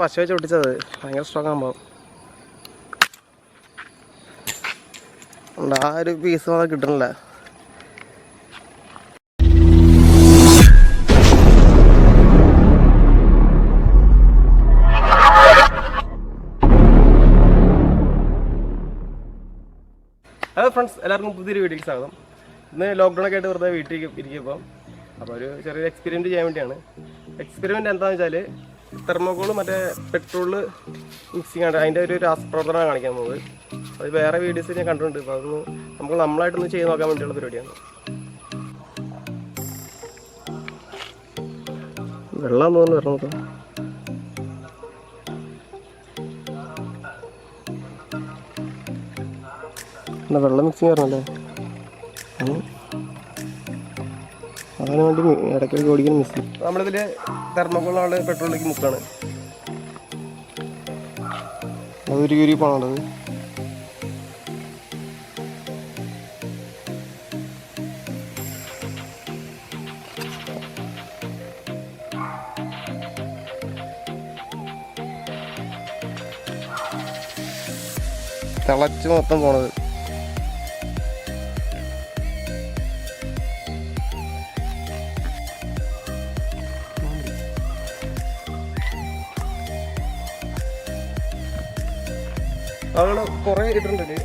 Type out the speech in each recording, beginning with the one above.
പശ വെച്ച് ഒട്ടിച്ചത് ഭയങ്കര സ്ട്രോങ് ആകുമ്പോൾ ആ ഒരു പീസ് മാത്രം കിട്ടണില്ല. ഹലോ ഫ്രണ്ട്സ്, എല്ലാവർക്കും പുതിയൊരു വീഡിയോക്ക് സ്വാഗതം. ഇന്ന് ലോക്ക്ഡൗണൊക്കെ ആയിട്ട് വെറുതെ വീട്ടിൽ ഇരിക്കുമ്പോൾ അപ്പോൾ ഒരു ചെറിയൊരു എക്സ്പെരിമെൻറ്റ് ചെയ്യാൻ വേണ്ടിയാണ്. എക്സ്പെരിമെൻറ്റ് എന്താണെന്ന് വെച്ചാൽ തെർമോക്കോൾ മറ്റേ പെട്രോള് മിക്സിങ് ആണ്, അതിൻ്റെ ഒരു രാസപ്രവർത്തനമാണ് കാണിക്കാൻ പോകുന്നത്. അത് വേറെ വീഡിയോസ് ഞാൻ കണ്ടിട്ടുണ്ട്. അപ്പോൾ അതൊന്ന് നമുക്ക് നമ്മളായിട്ടൊന്ന് ചെയ്ത് നോക്കാൻ വേണ്ടിയുള്ള പരിപാടിയാണ്. വെള്ളം തോന്നുന്നു വരണം നോക്കാം. എന്നാ വെള്ളം മിക്സിങ് വരണല്ലേ, അതിന് വേണ്ടി ഇടയ്ക്കിടയ്ക്ക് ഓടിക്കാൻ മിക്സ്. നമ്മളിതിൽ തെർമോക്കോളാണ് പെട്രോളിലേക്ക് മുക്കാണ്. അതൊരു കുരി പോകേണ്ടത്. തിളച്ച് മൊത്തം പോണത്. അവിടെ കുറേ ഇട്ടിട്ടുണ്ട്.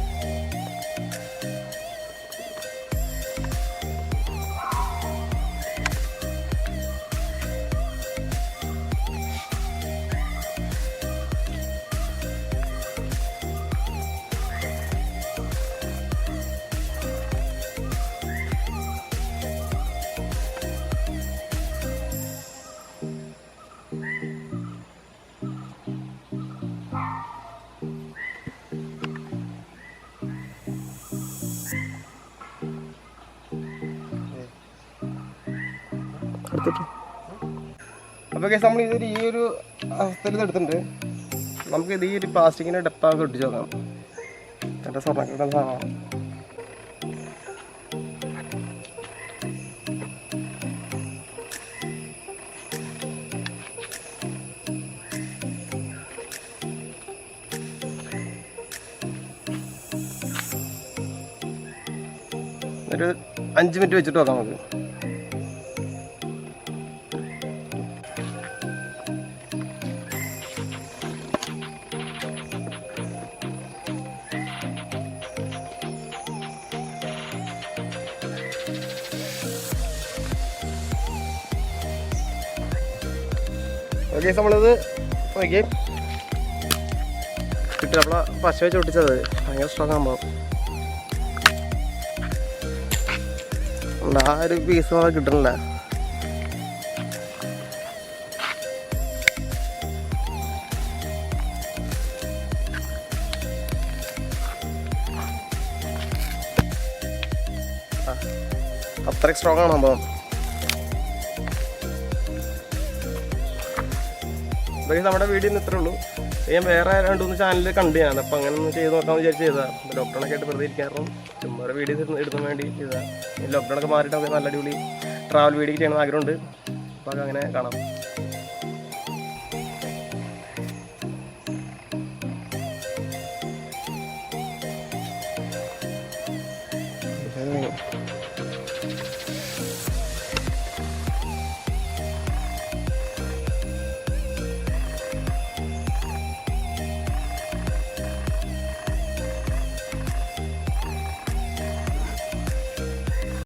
അപ്പോൾ കേസ് നമ്മൾ ഇതൊരു ഈ ഒരു അവസ്ഥയിൽ എടുത്തിട്ടുണ്ട്. നമുക്കിത് ഈ ഒരു പ്ലാസ്റ്റിക്കിൻ്റെ ഡപ്പാകെ ഒട്ടിച്ച് നോക്കാം. എൻ്റെ സ്വർണ്ണം കിട്ടുന്ന സാധനമാണ്. ഒരു 5 മിനിറ്റ് വെച്ചിട്ട് നോക്കാം നമുക്ക്. ഓക്കെ, നമ്മളിത് നോക്കി കിട്ടും. നമ്മളെ പശ വെച്ച് ഒട്ടിച്ചത് ഭയങ്കര സ്ട്രോങ് ആകുമ്പോൾ ആ ഒരു പീസ് മാത്രം കിട്ടണില്ല. അത്രയ്ക്ക് സ്ട്രോങ് ആണ് സംഭവം. പക്ഷേ നമ്മുടെ വീഡിയോ ഇത്രേ ഉള്ളൂ. ഞാൻ വേറെ 2-3 ചാനലിൽ കണ്ടു ഞാൻ. അപ്പോൾ അങ്ങനെ ഒന്ന് ചെയ്ത് നോക്കാമെന്ന് വിചാരിച്ച് ചെയ്തതാണ്. ലോക്ക്ഡൗണൊക്കെ ആയിട്ട് വെറുതെ ഇരിക്കാറും ചുമ്മാ വീഡിയോസ് ഇടുന്നതിന് വേണ്ടി ചെയ്തതാണ്. ലോക്ക്ഡൗണൊക്കെ മാറിയിട്ട് നല്ല അടിപൊളി ട്രാവൽ വീഡിയോ ചെയ്യണമെന്ന് ആഗ്രഹമുണ്ട്. അപ്പോൾ അങ്ങനെ കാണാം.